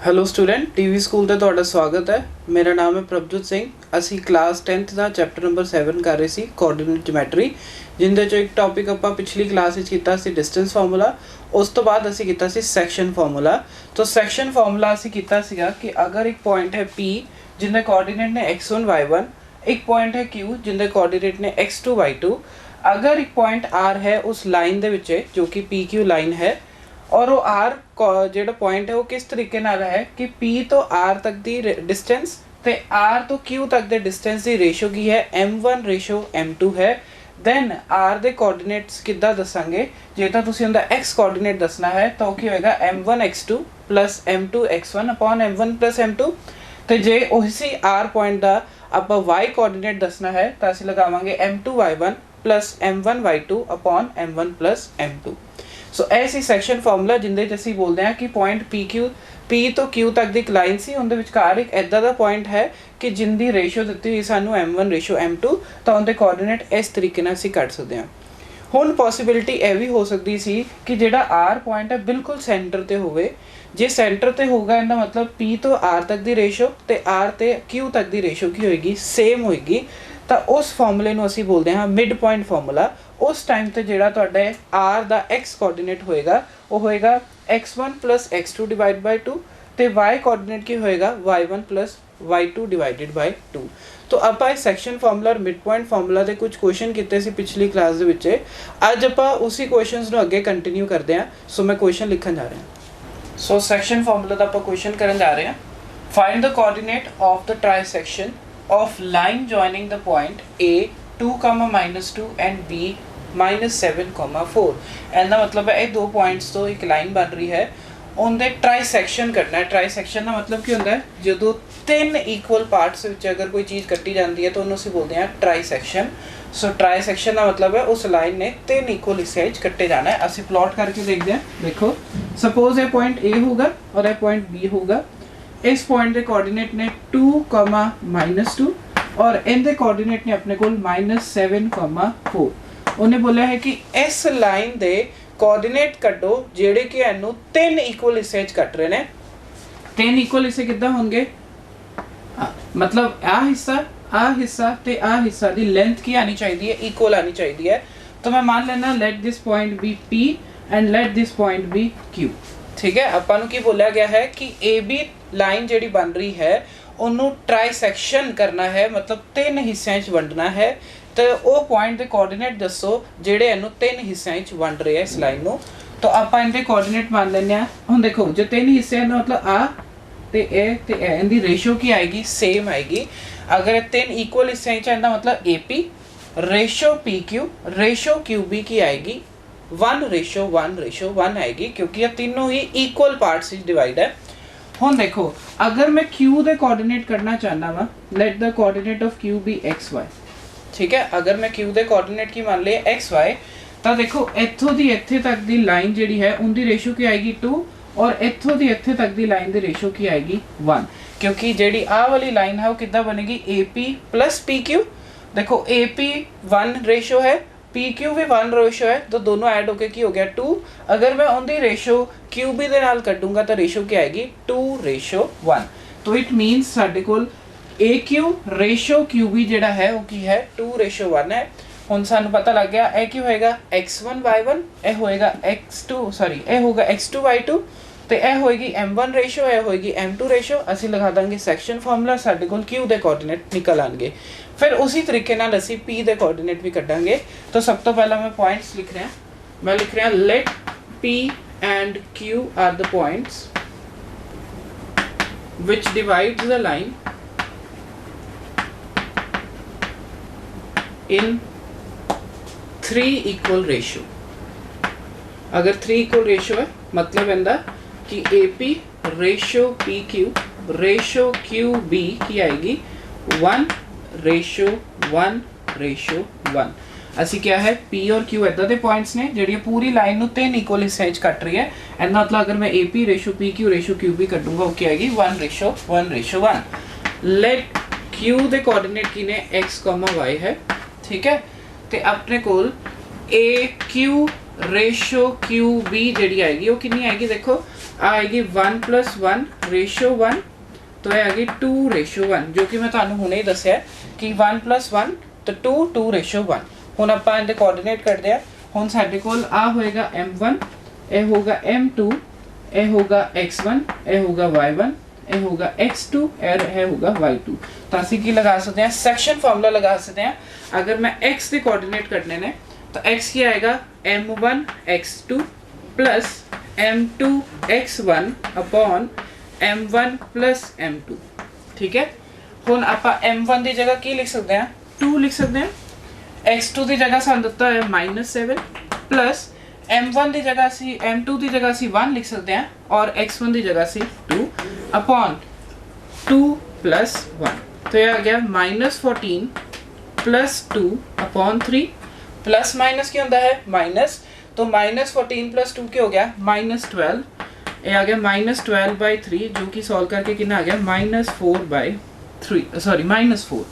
Hello student TV school ਤੇ ਤੁਹਾਡਾ ਸਵਾਗਤ ਹੈ। ਮੇਰਾ ਨਾਮ ਹੈ ਪ੍ਰਭਜੋਤ ਸਿੰਘ। ਅਸੀਂ ਕਲਾਸ 10th ਦਾ ਚੈਪਟਰ ਨੰਬਰ 7 ਕਰ ਰਹੇ ਸੀ ਕੋਆਰਡੀਨੇਟ ਜਿਓਮੈਟਰੀ, ਜਿੰਦੇ ਚੋਂ ਇੱਕ ਟੌਪਿਕ ਆਪਾਂ ਪਿਛਲੀ ਕਲਾਸ ਵਿੱਚ ਕੀਤਾ ਸੀ ਡਿਸਟੈਂਸ ਫਾਰਮੂਲਾ। ਉਸ ਤੋਂ ਬਾਅਦ ਅਸੀਂ ਕੀਤਾ ਸੀ ਸੈਕਸ਼ਨ ਫਾਰਮੂਲਾ। तो ਸੈਕਸ਼ਨ ਫਾਰਮੂਲਾ ਅਸੀਂ ਕੀਤਾ ਸੀਗਾ ਕਿ ਅਗਰ ਇੱਕ ਪੁਆਇੰਟ ਹੈ P ਜਿੰਦੇ ਕੋਆਰਡੀਨੇਟ ਨੇ x1 y1, एक पॉइंट है Q जिंदे कोऑर्डिनेट ने x2 y2, अगर एक पॉइंट R है उस लाइन दे विच जो कि PQ लाइन है और वो R जो पॉइंट है वो किस तरीके नाल है कि P तो R तक दी डिस्टेंस ते R तो Q तक दे डिस्टेंस दी रेशो की है m1 रेशो m2 है। दैन R दे कोऑर्डिनेट्स किद्दां दसांगे, जे तां तुसीं उहदा x कोऑर्डिनेट दसना है तो की होएगा m1 x2 plus m2 x1 upon m1 plus m2। तो जे उसी R पॉइंट का आप y कोऑर्डिनेट दसना है तो असं लगावांगे m2 y1 plus m1 y2 upon m1 plus m2। सो ऐसी सैक्शन फॉर्मूला जिंदे असीं बोलते हैं कि पॉइंट P तो Q तक दी लाइन सी उहदे विचकार एक इदां दा पॉइंट है कि जिंदी रेशो दित्ती हुई सानू m1 रेशो m2, तो उहदे कोऑर्डिनेट इस तरीके नाल असीं कढ सकते हैं। हुण पॉसिबिलिटी यह भी हो सकती सी कि जिहड़ा R पॉइंट है बिल्कुल सेंटर ते होवे। जे सेंटर ते होगा इहदा मतलब P तो R तक दी रेशो ते R ते Q तक दी रेशो की होएगी सेम होएगी, तो उस फॉर्मूले नूं असीं बोलते हैं मिड पॉइंट फॉर्मूला। उस टाइम ते जिहड़ा तुहाडा R दा x कोऑर्डिनेट होएगा वो होएगा x1 plus x2 divide by 2 ते y कोऑर्डिनेट की होएगा y1 plus y2 divided by 2। तो आपां इस सैक्शन फॉर्मूला और मिड पॉइंट फॉर्मूला दे कुछ क्वेश्चन कीते सी पिछली क्लास दे विच। अज आपां उसी क्वेश्चनस नूं अगे कंटिन्यू करदे हां। सो मैं क्वेश्चन लिखण जा रहा हां। सो सैक्शन फॉर्मूला दा आपां क्वेश्चन करन जा रहे हैं। Find the coordinate of the trisection of line joining the point A 2, -2 and B -7, 4। ਇਹਦਾ मतलब है ਇਹ दो पॉइंट्स तो एक लाइन बन रही है, उनके ट्राइसैक्शन करना है। ट्राइसैक्शन का मतलब की होता है जो तीन इक्वल पार्ट्स विच अगर कोई चीज़ कट्टी जाती है तो उन्होंने असीं बोलते हैं ट्राइसैक्शन। सो ट्राइसैक्शन का मतलब है उस लाइन ने तीन इक्वल हिस्से कट्टे जाना है। असीं प्लॉट करके देखते हैं। देखो सपोज ये पॉइंट A होगा और यह पॉइंट B होगा। इस पॉइंट के कोऑर्डिनेट ने 2, -2 और इनके कोऑर्डिनेट ने अपने को -7, 4। उन्हें बोला है कि इस लाइन दे कोऑर्डिनेट कड्डो जेड़े कि इनू तीन इक्वल हिस्से कट रहे हैं। तीन इक्वल हिस्से किद्दां होणगे, मतलब आ हिस्सा ते आ हिस्सा दी लेंथ की आनी चाहिए है, इक्वल आनी चाहिए है। तो मैं मान लेना let this point be P and let this point be Q। ठीक है, आपां नूं की बोलिया गया है कि AB लाइन जिहड़ी बन रही है उन्होंने ट्राइसैक्शन करना है, मतलब तीन हिस्सों च वंडना है। तो वो पॉइंट के कोऑर्डिनेट दसो जेड़े इनू तीन हिस्सों च वंड रहे हैं इस लाइन नूं। तो आप इनके कोऑर्डिनेट मान लेने। हुण देखो जो तीन हिस्से हैं मतलब आ ते ए इनकी रेशो की आएगी सेम आएगी। अगर तीन इक्वल हिस्से च इनका मतलब AP ratio PQ ratio QB की आएगी 1:1:1 आएगी, क्योंकि ये तीनों ही इक्वल पार्ट्स डिवाइड है। हुण देखो अगर मैं Q के कोऑर्डिनेट करना चाहना वा, let the coordinate of Q be XY। ठीक है, अगर मैं Q के कोऑर्डिनेट की मान लिया XY, तो देखो इत्थों दी इत्थे तक दी लाइन जिहड़ी है उनकी रेशो की आएगी 2 और इत्थों दी इत्थे तक दी लाइन दी रेशो की आएगी 1, क्योंकि जिहड़ी आ वाली लाइन है वो किद्दां बनेगी AP प्लस PQ। देखो AP 1 रेशो है, PQ भी 1 रेशो है, तो दोनों ऐड होके की हो गया 2। अगर मैं उनकी रेशो QB दे नाल कड्डूंगा तो रेशो की आएगी 2:1। तो इट मीनस साडे कोल AQ रेशो QB जिहड़ा है वो की है 2:1 है। हुण सानू पता लग गया ए की होएगा x1 y1, ए होएगा ए होगा x2 y2, तो ए होएगी m1 रेशो, ए होएगी m2 रेशो। असीं लगा देंगे सैक्शन फार्मूला, साडे कोल Q दे कोऑर्डिनेट निकल आएंगे। फिर उसी तरीके नाल असीं P दे कोऑर्डिनेट भी कड्डांगे। तो सब तो पहला मैं पॉइंट्स लिख रहा, मैं लिख रहा let P and Q are the points which divides the line in 3 equal ratio। अगर 3 equal ratio है मतलब इनका कि AP ratio PQ ratio QB की आएगी 1:1:1। असी क्या है P और Q इदा के पॉइंट्स ने जिहड़ी पूरी लाइन नूं तीन इक्वल हिस्से कट रही है। इनका मतलब अगर मैं AP ratio PQ ratio QB कटूंगा वो क्या आएगी 1:1:1। लेट Q दे कोऑर्डिनेट की ने x, y है। ठीक है, तो अपने कोल AQ रेशो QB जिहड़ी आएगी वो कितनी आएगी, देखो आएगी 1+1:1, तो ये आ गई 2:1, जो कि मैं ਤੁਹਾਨੂੰ ਹੁਣੇ ਹੀ ਦੱਸਿਆ ਕਿ 1+1 तो 2:1। ਹੁਣ ਆਪਾਂ ਇਹਦੇ ਕੋਆਰਡੀਨੇਟ ਕੱਢਦੇ ਆ। ਹੁਣ ਸਾਡੇ ਕੋਲ ਆ ਹੋਏਗਾ m1, ਇਹ ਹੋਗਾ m2, ਇਹ ਹੋਗਾ x1, ਇਹ ਹੋਗਾ y1, ਇਹ ਹੋਗਾ x2, ਇਹ ਹੋਗਾ y2। ਤਾਂ ਅਸੀਂ ਕੀ ਲਗਾ ਸਕਦੇ ਹਾਂ, ਸੈਕਸ਼ਨ ਫਾਰਮੂਲਾ ਲਗਾ ਸਕਦੇ ਹਾਂ। ਅਗਰ ਮੈਂ x ਦੇ ਕੋਆਰਡੀਨੇਟ ਕੱਢਨੇ ਨੇ ਤਾਂ x ਕੀ ਆਏਗਾ m1 x2 plus m2 x1 upon m1 plus m2। ठीक है, ਹੁਣ ਆਪਾਂ m1 ਦੀ ਜਗ੍ਹਾ ਕੀ ਲਿਖ ਸਕਦੇ ਹਾਂ, 2 ਲਿਖ ਸਕਦੇ ਹਾਂ। x2 ਦੀ ਜਗ੍ਹਾ ਸਾਨੂੰ ਦਿੱਤਾ ਹੈ -7 plus m1 ਦੀ ਜਗ੍ਹਾ ਅਸੀਂ m2 ਦੀ ਜਗ੍ਹਾ ਅਸੀਂ 1 ਲਿਖ ਸਕਦੇ ਹਾਂ ਔਰ x1 ਦੀ ਜਗ੍ਹਾ ਅਸੀਂ 2 upon 2 plus 1। तो ये आ गया -14 plus 2 upon 3। प्लस माइनस क्या होता है, माइनस, तो -14 plus 2 क्या हो गया, -12। ये आ गया -12/3, जो कि सॉल्व करके कितना आ गया -4/3, सॉरी -4।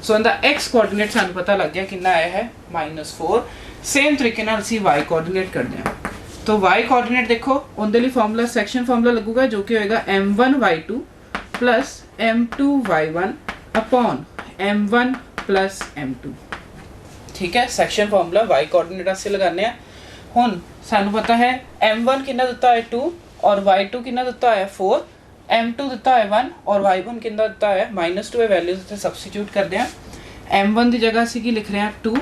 सो इनका x कोऑर्डिनेट सानू पता लग गया कितना आया है -4। सेम तरीके नाल असीं y कोऑर्डिनेट करते हैं। तो y कोऑर्डिनेट देखो उनके लिए फार्मूला सैक्शन फार्मूला लगूगा, जो कि होएगा m1y2 plus m2y1 upon m1 plus m2। ठीक है, सैक्शन फार्मूला y कोऑर्डिनेट ਅਸੀਂ लगाने हैं। ਹੁਣ ਸਾਨੂੰ पता है m1 कितना ਦਿੱਤਾ है 2 और y2 कितना ਦਿੱਤਾ है 4, m2 ਦਿੱਤਾ है 1 और y1 कितना ਦਿੱਤਾ है -2। ਇਹ ਵੈਲਿਊਜ਼ ਇੱਥੇ ਸਬਸਟੀਟਿਊਟ ਕਰਦੇ ਹਾਂ। m1 ਦੀ ਜਗ੍ਹਾ ਅਸੀਂ ਕੀ ਲਿਖ ਰਹੇ ਹਾਂ 2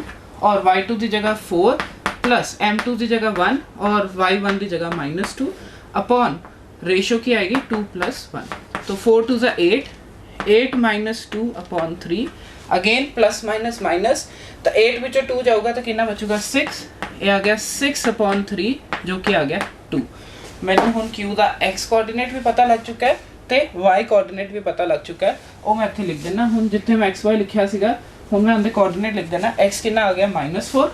और y2 ਦੀ ਜਗ੍ਹਾ 4 प्लस m2 ਦੀ जगह 1 और y1 ਦੀ जगह -2 अपॉन रेशियो की आएगी 2 + 1। तो 4 2 ज़ा 8, 8 - 2 upon 3, again plus minus minus, तो 8 विचों 2 जाऊगा तो कितना बचूगा 6। ये आ गया 6 अपॉन 3, जो कि आ गया 2। मैंने हुण Q का x कोऑर्डिनेट भी पता लग चुका है तो y कोऑर्डिनेट भी पता लग चुका है। वो मैं इत्थे लिख देना। हुण जिथे मैं xy लिखिया सीगा हुण मैं उनके कोऑर्डिनेट लिख देना। x कितना आ गया -4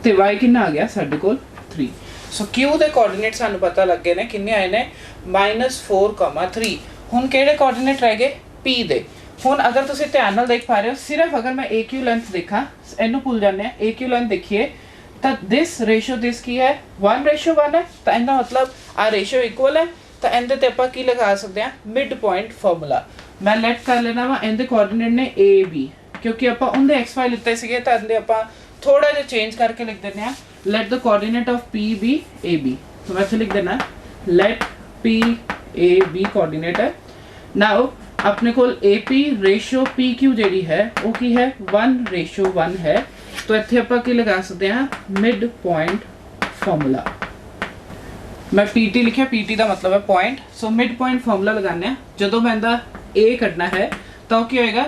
ਤੇ y कितना आ गया साडे कोल 3। सो Q ਦੇ ਕੋਆਰਡੀਨੇਟ ਸਾਨੂੰ ਪਤਾ ਲੱਗ ਗਏ ਨੇ, ਕਿੰਨੇ ਆਏ ਨੇ -4,3। ਹੁਣ ਕਿਹੜੇ ਕੋਆਰਡੀਨੇਟ ਰਹਿ ਗਏ P ਦੇ। ਹੁਣ ਅਗਰ ਤੁਸੀਂ ਧਿਆਨ ਨਾਲ ਦੇਖ ਪਾ ਰਹੇ ਹੋ, ਸਿਰਫ ਅਗਰ ਮੈਂ AQ ਲੈਂਥ ਦੇਖਾਂ, ਇਹਨੂੰ ਭੁੱਲ ਜਾਂਦੇ ਆ, AQ ਲੈਂਥ ਦੇਖੀਏ ਤਾਂ this ਰੇਸ਼ੀਓ ਦਿਸ ਕੀ ਹੈ 1:1 ਹੈ, ਤਾਂ ਇਹਦਾ ਮਤਲਬ ਆ ਰੇਸ਼ੀਓ ਇਕੁਅਲ ਹੈ। ਤਾਂ ਇਹਦੇ ਤੇ ਆਪਾਂ ਕੀ ਲਗਾ ਸਕਦੇ ਆ, ਮਿਡ ਪੁਆਇੰਟ ਫਾਰਮੂਲਾ। ਮੈਂ ਲੈਟ ਕਰ ਲੈਣਾ ਵਾ ਇਹਦੇ ਕੋਆਰਡੀਨੇਟ ਨੇ AB, ਕਿਉਂਕਿ ਆਪਾਂ ਉਹਦੇ XY ਲਿੱਤੇ ਸੀਗੇ ਤਾਂ ਇਹਦੇ ਆਪਾਂ थोड़ा जो चेंज करके लिख देते हैं, let the coordinate of P be AB। तो वैसे लिख देना let P A B coordinate है। नाउ अपने को AP रेशियो PQ जी है वो की है 1:1 है, तो इत्थे आपां की लगा सकते हैं मिड पॉइंट फार्मूला। मैं PT लिखा, PT का मतलब है point. So mid point formula लगाने जो मैं इहदा A कढ़ना है तो क्या होएगा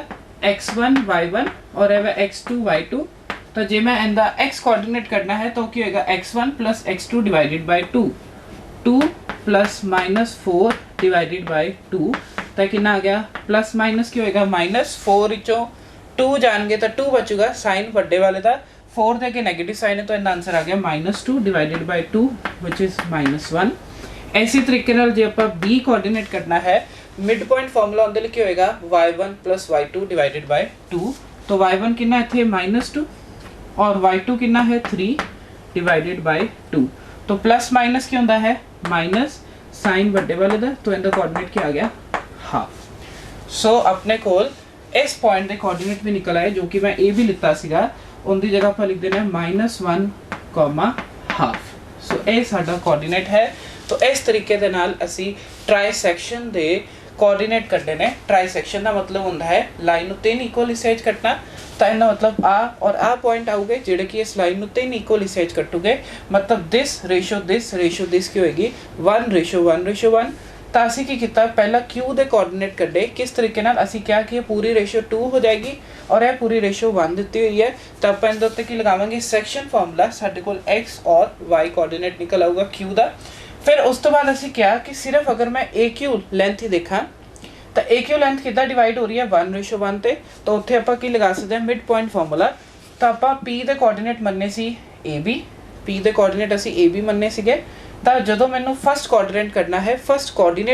x1 y1 और x2 y2। तो जे मैं इनका x कोऑर्डिनेट करना है तो क्या होगा x1 + x2 divided by 2, 2 + -4 divided by 2। तो कितना आ गया प्लस माइनस क्या होगा -4 विचों 2 जाएंगे तो 2 बचूगा, साइन बड़े वाले का 4 दे के नेगेटिव साइन है, तो इनका आंसर आ गया -2 डिवाइडेड बाय 2 विच इज़ -1। इसी तरीके नाल जे आपां b कोऑर्डिनेट करना है, मिड पॉइंट फार्मूला उनके लिए क्या होगा y1 + y2 डिवाइडेड बाय 2। तो y1 कितना इत्थे -2 और y2 कितना है 3 डिवाइडेड बाय 2। तो प्लस माइनस क्या होता है माइनस, साइन बड़े वाले का, तो इनका कोऑर्डिनेट क्या आ गया हाफ। सो अपने कोल इस पॉइंट के कोऑर्डिनेट भी निकल आए, जो कि मैं ए भी लिता सीगा, उनकी जगह पर लिख देना -1,5। सो ये साडा कोऑर्डिनेट है। तो इस तरीके दे नाल असी ट्राइसैक्शन दे कोऑर्डिनेट कड्डे ने। ट्राइसैक्शन का मतलब होंदा है लाइन नूं 3 इक्वल हिस्से कटना। तो इनका मतलब आ और आ पॉइंट आऊगे जिहड़े कि इस लाइन नूं 3 इक्वल हिस्से कटूगे, मतलब दिस रेशियो दिस की होएगी 1:1:1। तो असी की किया पहला Q दे कोऑर्डिनेट कड्डे, किस तरीके नाल असी क्या कि पूरी रेशियो 2 हो जाएगी और यह पूरी रेशियो 1 दी हुई है। तो आप इनके उत्ते की लगावांगे सैक्शन फार्मूला, साडे कोल x और y कोऑर्डिनेट निकल आऊगा Q दा। फिर उस तो बाद असी क्या कि सिर्फ अगर मैं AQ लेंथ ही देखा तो AQ लेंथ कितना डिवाइड हो रही है 1:1 ते, तो उत्थे आपां की लगा सकते हैं मिड पॉइंट फार्मूला। तो आपां P दे कोऑर्डिनेट मनने सी AB, P दे कोऑर्डिनेट असी AB मनने सीगे। तो जदों मैनू फर्स्ट कोऑर्डिनेट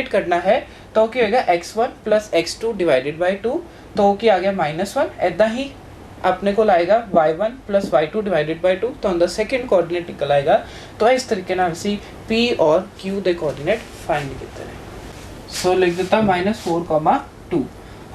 करना है तो क्या होगा x1 + x2 डिवाइडेड बाय 2, तो क्या आ गया -1। इदा ही अपने को आएगा y1 plus y2 divided by 2 तो ਉਹਦਾ ਸੈਕੰਡ ਕੋਆਰਡੀਨੇਟ ਨਿਕਲ ਆਏਗਾ। तो इस तरीके ਨਾਲ ਅਸੀਂ p और q ਦੇ ਕੋਆਰਡੀਨੇਟ ਫਾਈਂਡ ਕੀਤੇ ਨੇ। ਸੋ ਲਿਖ ਦਿੱਤਾ -4,2।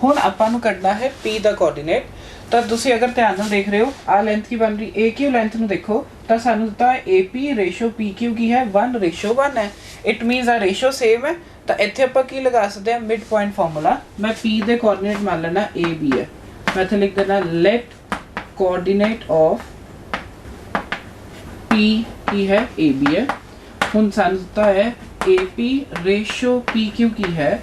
ਹੁਣ ਆਪਾਂ ਨੂੰ ਕੱਢਣਾ ਹੈ p ਦਾ ਕੋਆਰਡੀਨੇਟ। ਤਾਂ ਤੁਸੀਂ ਅਗਰ ਧਿਆਨ ਨਾਲ ਦੇਖ ਰਹੇ ਹੋ ਆ ਲੈਂਥ ਕੀ ਬਣ ਰਹੀ aq ਲੈਂਥ ਨੂੰ ਦੇਖੋ ਤਾਂ ਸਾਨੂੰ ਦਿੱਤਾ ap ਰੇਸ਼ੋ pq ਕੀ ਹੈ 1:1 ਹੈ। ਇਟ ਮੀਨਸ ਆ ਰੇਸ਼ੋ ਸੇਮ ਹੈ। ਤਾਂ ਇੱਥੇ ਆਪਾਂ ਕੀ ਲਗਾ ਸਕਦੇ ਹਾਂ ਮਿਡ ਪੁਆਇੰਟ ਫਾਰਮੂਲਾ। ਮੈਂ p ਦੇ ਕੋਆਰਡੀਨੇਟ ਮੰਨ ਲੈਣਾ ab ਹੈ। ਮੈਂ ਇੱਥੇ ਲਿਖ ਦੇਣਾ ਲੈਟ ਕੋਆਰਡੀਨੇਟ ਆਫ p ਕੀ ਹੈ ab ਹੈ। ਹੁਣ ਸਾਨੂੰ ਦਿੱਤਾ ਹੈ ap ਰੇਸ਼ੋ pq ਕੀ ਹੈ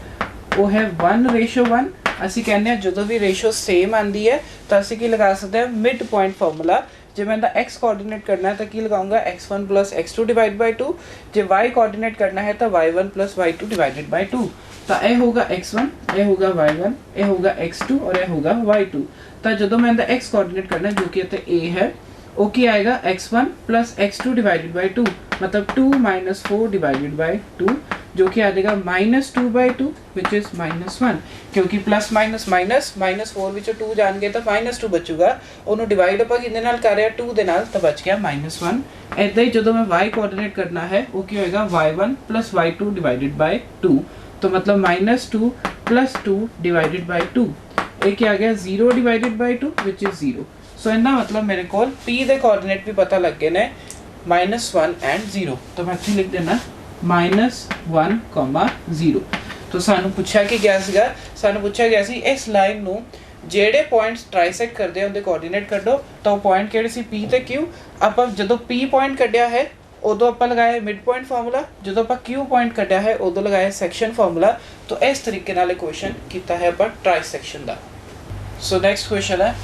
ਉਹ ਹੈ 1:1। ਅਸੀਂ ਕਹਿੰਦੇ ਹਾਂ ਜਦੋਂ ਵੀ ਰੇਸ਼ੋ ਸੇਮ ਆਂਦੀ ਹੈ ਤਾਂ ਅਸੀਂ ਕੀ ਲਗਾ ਸਕਦੇ ਹਾਂ ਮਿਡ ਪੁਆਇੰਟ ਫਾਰਮੂਲਾ। ਜੇ ਮੈਂ ਇਹਦਾ x ਕੋਆਰਡੀਨੇਟ ਕਰਨਾ ਹੈ ਤਾਂ ਕੀ ਲਗਾਉਂਗਾ x1 plus x2 divide by 2। ਜੇ y ਕੋਆਰਡੀਨੇਟ ਕਰਨਾ ਹੈ ਤਾਂ y1 plus y2 divided by 2। ਤਾਂ ਇਹ ਹੋਗਾ x1 ਇਹ ਹੋਗਾ y1 ਇਹ ਹੋਗਾ x2 ਔਰ ਇਹ ਹੋਗਾ y2। ਤਾਂ ਜਦੋਂ ਮੈਂ ਇਹਦਾ x ਕੋਆਰਡੀਨੇਟ ਕਰਨਾ ਜੋ ਕਿ ਇੱਥੇ a ਹੈ ਉਹ ਕੀ ਆਏਗਾ x1 plus x2 divided by 2 मतलब 2 minus 4 डिवाइडेड बाय 2 जो कि आ जाएगा -2/2 which is -1 क्योंकि प्लस माइनस माइनस -4 ਵਿੱਚੋਂ 2 ਜਾਣ ਗਏ ਤਾਂ -2 ਬਚੂਗਾ। ਉਹਨੂੰ ਡਿਵਾਈਡ ਆਪਾਂ ਕਿੰਨੇ ਨਾਲ ਕਰ ਰਿਹਾ 2 ਦੇ ਨਾਲ ਤਾਂ ਬਚ ਗਿਆ -1। ਐਦਾਂ ਹੀ ਜਦੋਂ ਮੈਂ y ਕੋਆਰਡੀਨੇਟ ਕਰਨਾ ਹੈ ਉਹ ਕੀ ਹੋਏਗਾ y1 plus y2 divided by 2 तो मतलब -2 plus 2 डिवाइडेड बाय 2 ਇਹ ਕੀ ਆ ਗਿਆ 0 डिवाइडेड बाय 2 which is 0। ਸੋ ਇਹਦਾ ਮਤਲਬ ਮੇਰੇ ਕੋਲ p ਦੇ ਕੋਆਰਡੀਨੇਟ ਵੀ ਪਤਾ ਲੱਗ ਗਏ ਨੇ -1 and 0। तो मैं ਇੱਥੇ ਲਿਖ ਦੇਣਾ -1, 0। तो ਸਾਨੂੰ ਪੁੱਛਿਆ ਕਿ ਗਿਆ ਸੀਗਾ ਸਾਨੂੰ ਪੁੱਛਿਆ ਗਿਆ ਸੀ ਇਸ ਲਾਈਨ ਨੂੰ ਜਿਹੜੇ ਪੁਆਇੰਟਸ ਟ੍ਰਾਈਸੈਕਟ ਕਰਦੇ ਆ ਉਹਦੇ ਕੋਆਰਡੀਨੇਟ ਕੱਢੋ। ਤਾਂ ਉਹ ਪੁਆਇੰਟ ਕਿਹੜੇ ਸੀ p ਤੇ q। ਆਪਾਂ ਜਦੋਂ p ਪੁਆਇੰਟ ਕੱਢਿਆ ਹੈ ਉਦੋਂ ਆਪਾਂ ਲਗਾਇਆ ਮਿਡ ਪੁਆਇੰਟ ਫਾਰਮੂਲਾ। ਜਦੋਂ ਆਪਾਂ q ਪੁਆਇੰਟ ਕੱਢਿਆ ਹੈ ਉਦੋਂ ਲਗਾਇਆ ਸੈਕਸ਼ਨ ਫਾਰਮੂਲਾ। तो ਇਸ ਤਰੀਕੇ ਨਾਲ ਇਹ ਕੁਐਸਚਨ ਕੀਤਾ ਹੈ ਆਪਾਂ ਟ੍ਰਾਈਸੈਕਸ਼ਨ ਦਾ। ਸੋ ਨੈਕਸਟ ਕੁਐਸਚਨ ਹੈ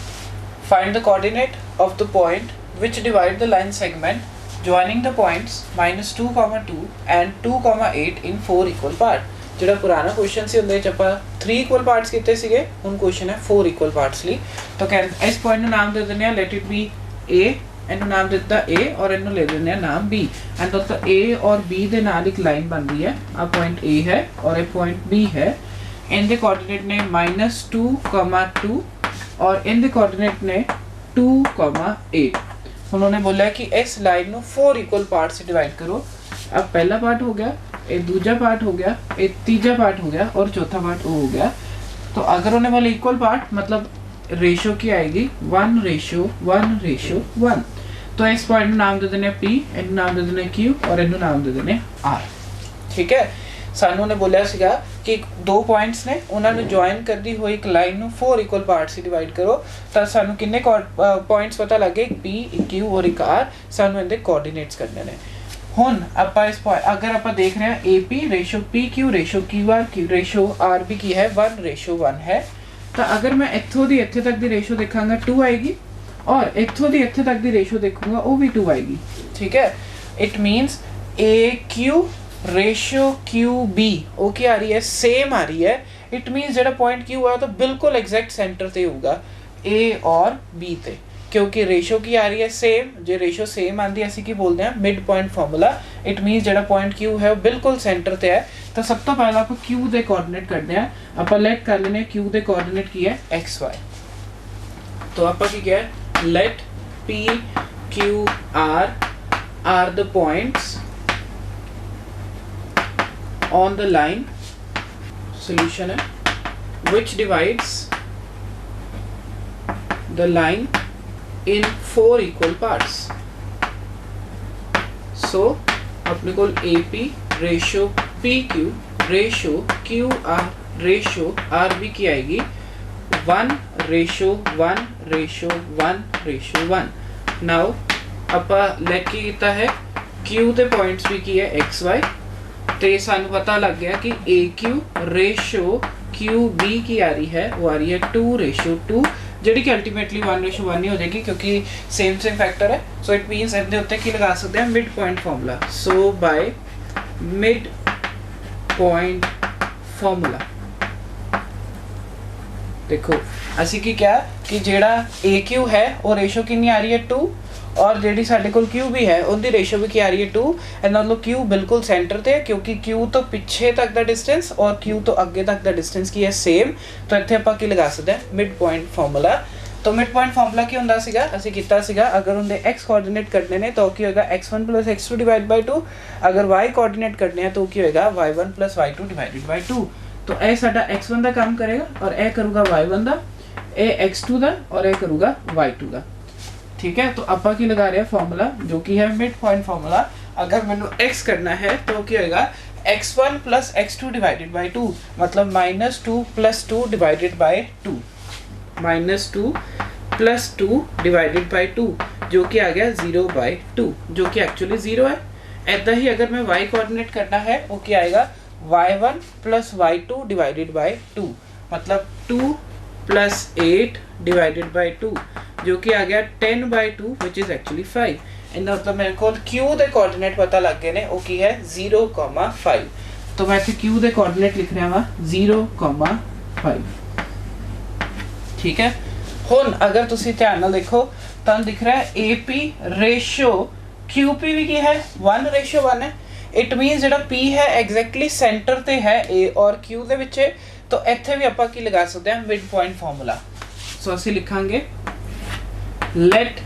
find the coordinate of the point which divide the line segment joining the points -2,2 and 2,8 in 4 equal part। ਜਿਹੜਾ ਪੁਰਾਣਾ ਕੁਐਸਚਨ ਸੀ ਉਹਦੇ ਵਿੱਚ ਆਪਾਂ 3 ਇਕੁਅਲ ਪਾਰਟਸ ਕੀਤੇ ਸੀਗੇ ਹੁਣ ਕੁਐਸਚਨ ਹੈ 4 ਇਕੁਅਲ ਪਾਰਟਸ ਲਈ। ਤਾਂ ਕਹਿੰਦੇ ਇਸ ਪੁਆਇੰਟ ਨੂੰ ਨਾਮ ਦੇ ਦਿੰਦੇ ਆ ਲੈਟ ਇਟ ਬੀ a ਇਹਨੂੰ ਨਾਮ ਦਿੱਤਾ a ਔਰ ਇਹਨੂੰ ਲੈ ਦਿੰਦੇ ਆ ਨਾਮ b। ਐਂਡ ਦੋਸਤੋ a ਔਰ b ਦੇ ਨਾਲ ਇੱਕ ਲਾਈਨ ਬਣ ਰਹੀ ਹੈ। ਆ ਪੁਆਇੰਟ a ਹੈ ਔਰ ਇਹ ਪੁਆਇੰਟ b ਹੈ। ਇਹਦੇ ਕੋਆਰਡੀਨੇਟ ਨੇ -2,2 और इनके कोऑर्डिनेट ने 2,8। उन्होंने बोला कि इस लाइन को 4 इक्वल पार्ट से डिवाइड करो। अब पहला पार्ट हो गया एक दूसरा पार्ट हो गया एक तीसरा पार्ट हो गया और चौथा पार्ट हो गया। तो अगर उन्हें बोले इक्वल पार्ट मतलब रेशो की आएगी 1:1:1। तो इस पॉइंट नाम दे देने p इनू नाम दे देने q और इनू नाम दे देने r। ठीक है ਸਾਨੂੰ ਨੇ ਬੋਲਿਆ ਸੀਗਾ ਕਿ ਦੋ ਪੁਆਇੰਟਸ ਨੇ ਉਹਨਾਂ ਨੂੰ ਜੁਆਇਨ ਕਰਦੀ ਹੋਈ ਇੱਕ ਲਾਈਨ ਨੂੰ 4 ਇਕੁਅਲ ਪਾਰਟਸ ਵਿੱਚ ਡਿਵਾਈਡ ਕਰੋ। ਤਾਂ ਸਾਨੂੰ ਕਿੰਨੇ ਪੁਆਇੰਟਸ ਪਤਾ ਲੱਗੇ p q ਔਰ ਇੱਕ r। ਸਾਨੂੰ ਇਹਦੇ ਕੋਆਰਡੀਨੇਟਸ ਕੱਢਣੇ ਨੇ। ਹੁਣ ਆਪਾਂ ਇਸ ਅਗਰ ਆਪਾਂ ਦੇਖ ਰਹੇ ਹਾਂ ap ratio pq ratio qr ratio rb ਕੀ ਹੈ 1:1 ਹੈ। ਤਾਂ ਅਗਰ ਮੈਂ ਇੱਥੋਂ ਦੀ ਇੱਥੇ ਤੱਕ ਦੀ ਰੇਸ਼ੋ ਦੇਖਾਂਗਾ 2 ਆਏਗੀ ਔਰ ਇੱਥੋਂ ਦੀ ਇੱਥੇ ਤੱਕ ਦੀ ਰੇਸ਼ੋ ਦੇਖੂੰਗਾ ਉਹ ਵੀ 2 ਆਏਗੀ। ਠੀਕ ਹੈ it means aq ratio QB वो क्या आ रही है सेम आ रही है। इट मीन्स जो पॉइंट Q है तो बिल्कुल एग्जैक्ट सेंटर ते होगा A और B ते क्योंकि रेशियो की आ रही है सेम। जो रेशियो सेम आती है असी की बोलते हैं mid point formula. It means जो पॉइंट Q है वो बिल्कुल सेंटर ते है। तो सब तो पहला आप Q के कोऑर्डिनेट करते हैं। आप लेट कर लेने Q के कोऑर्डिनेट की है XY। तो आप क्या है let P Q R are the points on the line solution है which divides the line in 4 equal parts। so अपने को AP ratio PQ ratio QR ratio RB की आएगी 1:1:1:1। नाउ अपा लेट की किया है Q के पॉइंट्स भी की है XY। तो ये सानू पता लग गया कि AQ रेशो QB की आ रही है वो आ रही है 2:2 जी कि अल्टीमेटली 1:1 ही हो जाएगी क्योंकि सेम फैक्टर है। सो इट मीनस इहदे उत्ते की लगा सकते हैं mid point formula. So by mid point formula देखो असी की क्या कि जेड़ा AQ है वो रेशो कितनी आ रही है 2 और जेडी साडे कोल Q भी है उनकी रेशो भी क्या आ रही है 2। एंड मतलब Q बिल्कुल सेंटर ते क्योंकि Q तो पिछे तक दा डिस्टेंस और Q तो अगे तक दा डिस्टेंस की है सेम। तो इत्थे आपां की लगा सकते हैं मिड पॉइंट फॉर्मूला। तो मिड पॉइंट फॉर्मूला की ਹੁੰਦਾ ਸੀਗਾ ਅਸੀਂ ਕੀਤਾ ਸੀਗਾ अगर उनके x कोऑर्डिनेट कटने ने तो की होगा x1 + x2 डिवाइड बाय 2, अगर y कोऑर्डिनेट कटने हैं तो की होगा y1 + y2 डिवाइडेड बाय 2। तो ये साडा x1 का काम करेगा और ये करूँगा y1 का, ये x2 का और ये करूँगा y2 का। ठीक है, तो आपा की लगा रहे हैं फॉर्मूला जो कि है मिड पॉइंट फॉर्मूला। अगर मैंने x करना है तो क्या होगा x1 + x2 डिवाइडेड बाय 2, मतलब -2 + 2 डिवाइडेड बाय 2, -2 + 2 डिवाइडेड बाय 2 जो कि आ गया 0/2, जो कि एक्चुअली 0 है। ऐसा ही अगर मैं y कोऑर्डिनेट करना है वो क्या आएगा y1 + y2 डिवाइडेड बाय 2, मतलब 2 + 8 डिवाइडेड बाय 2 जो कि आ गया 10/2 विच इज एक्चुअली 5। इनका मतलब मेरे को q के कोऑर्डिनेट पता लग गए ने, वो की है 0,5। तो मैं इत्थे q के कोऑर्डिनेट लिख रहा वा 0,5। ठीक है, हुन अगर तुसी ध्यान नाल देखो तो दिख रहा है AP रेशियो QP भी की है 1:1 है। इट मीनस जेड़ा P है एग्जैक्टली सेंटर ते है A और Q दे विच, तो इत्थे भी आपां की लगा सकते हैं मिड पॉइंट फार्मूला। सो असीं लिखांगे लेट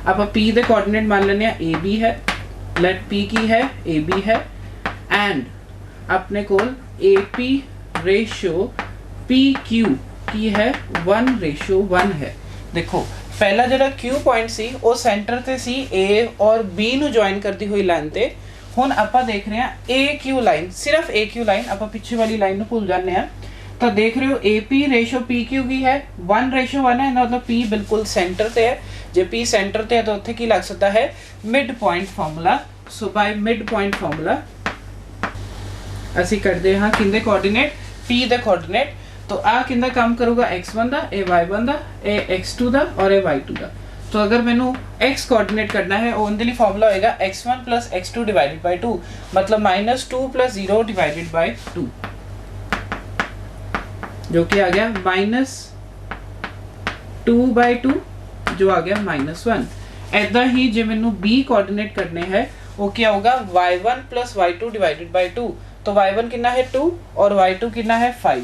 आपां P दे कोऑर्डिनेट मान लेने आ AB है, लेट P की है AB है एंड अपने कोल AP रेशियो PQ की है 1:1 है। देखो पहला जरा Q पॉइंट सी वो सेंटर ते सी A और B नु ज्वाइन करती हुई लाइन ते। हुन आपां देख रहे हैं AQ लाइन, सिर्फ AQ लाइन, आपां पिछे वाली लाइन नु भूल जाने हैं। तो देख रहे हो AP रेशियो PQ की है 1:1 है, मतलब P बिल्कुल सेंटर ते है। जे P सेंटर ते है तो उत्थे की लग सकता है mid point formula. So by mid point formula असी करते हाँ किंदे कोऑर्डिनेट P दे कोऑर्डिनेट। तो आ किंदा काम करूँगा x1 का, ए y1 का, ए x2 का और ए y2 का। तो अगर मैनू x कोऑर्डिनेट करना है उनके लिए फार्मूला होएगा x1 + x2 डिवाइडेड बाय 2, मतलब -2 + 0 डिवाइडेड बाय 2 जो कि आ गया -2/2 जो आ गया -1। ऐदा ही जो मैनू b कोऑर्डिनेट करने हैं वो क्या होगा y1 + y2 डिवाइडेड बाय 2। तो y1 कितना है 2 और y2 कितना है 5,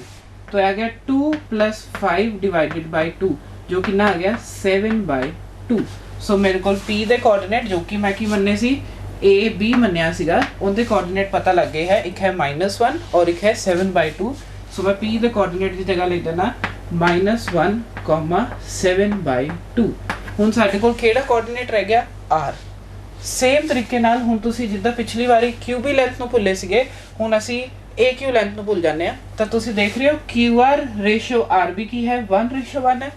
तो आ गया 2 + 5 डिवाइडेड बाय 2 जो कि ना आ गया 7/2। सो मेरे को P दे कोऑर्डिनेट जो कि मैं की मन्ने सी A B मन्निया सीगा उनके कोऑर्डिनेट पता लग गए है, एक है -1 और एक है 7/2। सो मैं P दे कोऑर्डिनेट की जगह लिख देना -1, 7/2। हुन साडे कोल केड़ा कोऑर्डिनेट रह गया R। सेम तरीके नाल हुन तुसी जिद्दां पिछली वारी QB लेंथ नु भुल्ले सीगे हुन असी AQ लेंथ नु भूल जाने हैं। तो तुसी देख रहे हो QR रेशियो RB की है 1:1 है।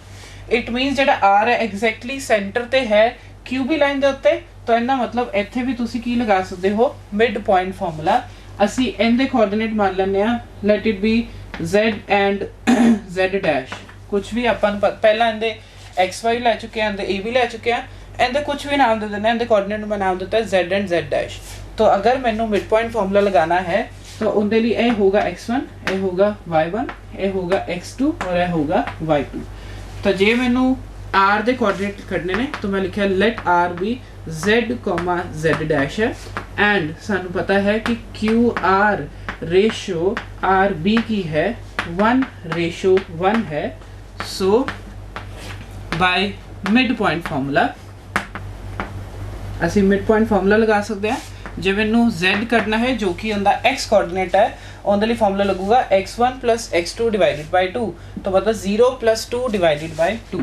इट मीनस जेड़ा R है एग्जैक्टली सेंटर ते है QB लाइन दे उत्ते, तो इनका मतलब इत्थे भी तुसी की लगा सकते हो मिड पॉइंट फार्मूला। असी इनदे कोऑर्डिनेट मान लेने आ, let it be Z and Z', कुछ भी अपन पहला इनदे XY ले चुके हैं, इनदे AB ले चुके हैं, इनदे कुछ भी नाम दे देना, इनदे कोऑर्डिनेट में नाम देता है Z एंड Z'। तो अगर मैनू मिड पॉइंट फार्मूला लगाना है तो उनके लिए ए होगा x1, ए होगा y1, ए होगा x2 और ए होगा y2। तो जे मैनू r दे कोऑर्डिनेट करने ने तो मैं लिखा let r be z, z' है एंड सानू पता है कि QR रेशियो RB की है 1:1 है। सो बाय मिड पॉइंट फार्मूला असी मिड पॉइंट फार्मूला लगा सकते हैं। जे मैनू Z करना है जो कि उनका x कोऑर्डिनेट है उनके लिए formula लगूगा x1 + x2 divided by 2, तो मतलब 0 + 2 डिवाइडेड बाय 2,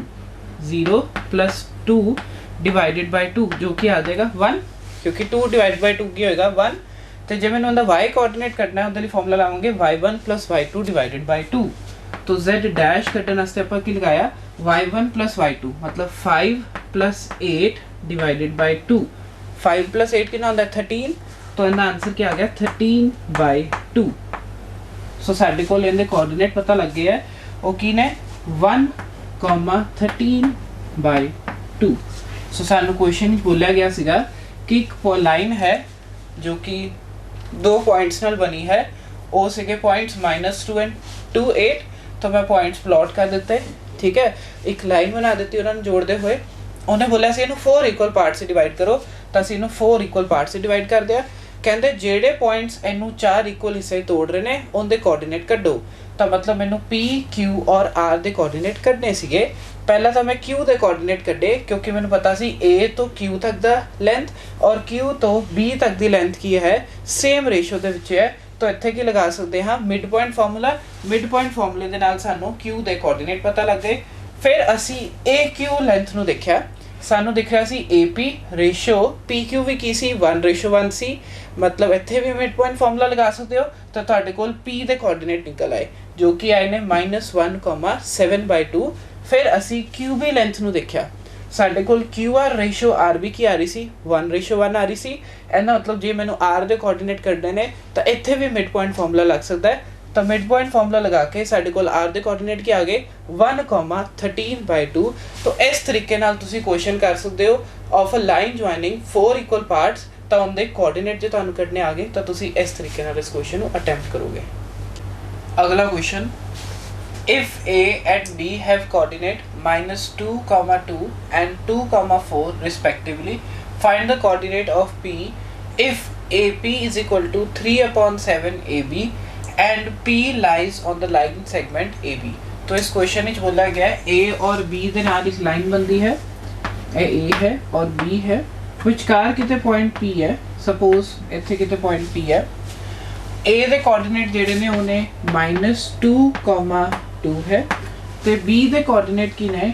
0 + 2 डिवाइडेड बाय 2 जो कि आ जाएगा 1, क्योंकि 2 डिवाइडेड बाय 2 की होएगा 1। तो जे मैंने उनका y कोऑर्डिनेट करना है उनके लिए formula लाऊंगे y1 + y2 divided by 2। तो Z' कटने वास्ते अपन की लगाया y1 + y2, मतलब 5 + 8 डिवाइडेड बाय 2। 5 + 8 कितना होता है 13, तो इनका आंसर क्या आ गया 13/2। सो साडे कोल इनके कोऑर्डिनेट पता लग गया है वो की ने 1, 13/2। सो सानू क्वेश्चन बोलिया गया सीगा कि एक लाइन है जो कि 2 पॉइंट्स नाल बनी है, वो सीगे पॉइंट्स -2 एंड 2, 8। तो मैं पॉइंट्स प्लॉट कर देते, ठीक है, एक लाइन बना देती उन्होंने जोड़ते हुए। उन्हें बोला सी इनू 4 इक्वल पार्ट से डिवाइड करो, तो असीं इनू 4 इक्वल पार्ट से डिवाइड कर दिया। ਕਹਿੰਦੇ ਜਿਹੜੇ ਪੁਆਇੰਟਸ ਇਹਨੂੰ 4 ਇਕੁਅਲ ਹਿੱਸੇ ਤੋੜ ਰਹੇ ਨੇ ਉਹਦੇ ਕੋਆਰਡੀਨੇਟ ਕੱਢੋ। ਤਾਂ ਮਤਲਬ ਮੈਨੂੰ P Q ਔਰ R ਦੇ ਕੋਆਰਡੀਨੇਟ ਕੱਢਨੇ ਸੀਗੇ। ਪਹਿਲਾਂ ਤਾਂ ਮੈਂ Q ਦੇ ਕੋਆਰਡੀਨੇਟ ਕੱਢੇ ਕਿਉਂਕਿ ਮੈਨੂੰ ਪਤਾ ਸੀ A ਤੋਂ Q ਤੱਕ ਦਾ ਲੈਂਥ ਔਰ Q ਤੋਂ B ਤੱਕ ਦੀ ਲੈਂਥ ਕੀ ਹੈ, ਸੇਮ ਰੇਸ਼ੋ ਦੇ ਵਿੱਚ ਹੈ। ਤਾਂ ਇੱਥੇ ਕੀ ਲਗਾ ਸਕਦੇ ਹਾਂ, mid point formula. Mid point ਫਾਰਮੂਲੇ ਦੇ ਨਾਲ ਸਾਨੂੰ Q ਦੇ ਕੋਆਰਡੀਨੇਟ ਪਤਾ ਲੱਗ ਗਏ। ਫਿਰ ਅਸੀਂ AQ ਲੈਂਥ ਨੂੰ ਦੇਖਿਆ, ਸਾਨੂੰ ਦਿਖ ਰਿਹਾ ਸੀ AP ਰੇਸ਼ੋ PQ ਵੀ ਕੀ ਸੀ 1:1 ਸੀ। ਮਤਲਬ ਇੱਥੇ ਵੀ ਮਿਡ ਪੁਆਇੰਟ ਫਾਰਮੂਲਾ ਲਗਾ ਸਕਦੇ ਹੋ। ਤਾਂ ਤੁਹਾਡੇ ਕੋਲ P ਦੇ ਕੋਆਰਡੀਨੇਟ ਨਿਕਲ ਆਏ ਜੋ ਕਿ ਆਏ ਨੇ -1,7/2। ਫਿਰ ਅਸੀਂ QB ਲੈਂਥ ਨੂੰ ਦੇਖਿਆ, ਸਾਡੇ ਕੋਲ QR ਰੇਸ਼ੋ RB ਕੀ ਆ ਰਹੀ ਸੀ 1:1 ਆ ਰਹੀ ਸੀ। ਇਹਦਾ ਮਤਲਬ ਜੇ ਮੈਨੂੰ R ਦੇ ਕੋਆਰਡੀਨੇਟ ਕੱਢਣੇ ਨੇ ਤਾਂ ਇੱਥੇ ਵੀ ਮਿਡ ਪੁਆਇੰਟ ਫਾਰਮੂਲਾ ਲੱਗ ਸਕਦਾ ਹੈ। ਤਾਂ ਮਿਡ ਪੁਆਇੰਟ ਫਾਰਮੂਲਾ ਲਗਾ ਕੇ ਸਾਡੇ ਕੋਲ R ਦੇ ਕੋਆਰਡੀਨੇਟ ਕੀ ਆ ਗਏ 1,13/2। ਤਾਂ ਇਸ ਤਰੀਕੇ ਨਾਲ ਤੁਸੀਂ ਕੁਐਸਚਨ ਕਰ ਸਕਦੇ ਹੋ of a line joining 4 equal parts. ਤਾਂ ਉਹਦੇ ਕੋਆਰਡੀਨੇਟ ਜੇ ਤੁਹਾਨੂੰ ਕੱਢਣੇ ਆ ਗਏ ਤਾਂ ਤੁਸੀਂ ਇਸ ਤਰੀਕੇ ਨਾਲ ਇਸ ਕੁਐਸਚਨ ਨੂੰ ਅਟੈਂਪਟ ਕਰੋਗੇ। ਅਗਲਾ question, if A and B have coordinate -2,2 and 2,4 respectively, find the coordinate of P if AP is equal to 3/7 AB and P lies on the line segment AB। तो इस क्वेश्चन में बोला गया है A और B ਦੇ ਨਾਲ ਇੱਕ ਲਾਈਨ ਬਣਦੀ ਹੈ, ਇਹ A है और B है, ਵਿਚਕਾਰ ਕਿਤੇ ਪੁਆਇੰਟ P ਹੈ। ਸਪੋਜ਼ ਇੱਥੇ ਕਿਤੇ ਪੁਆਇੰਟ P ਹੈ। A ਦੇ ਕੋਆਰਡੀਨੇਟ ਜਿਹੜੇ ਨੇ ਉਹਨੇ -2,2 है ਤੇ B ਦੇ ਕੋਆਰਡੀਨੇਟ ਕੀ ਨੇ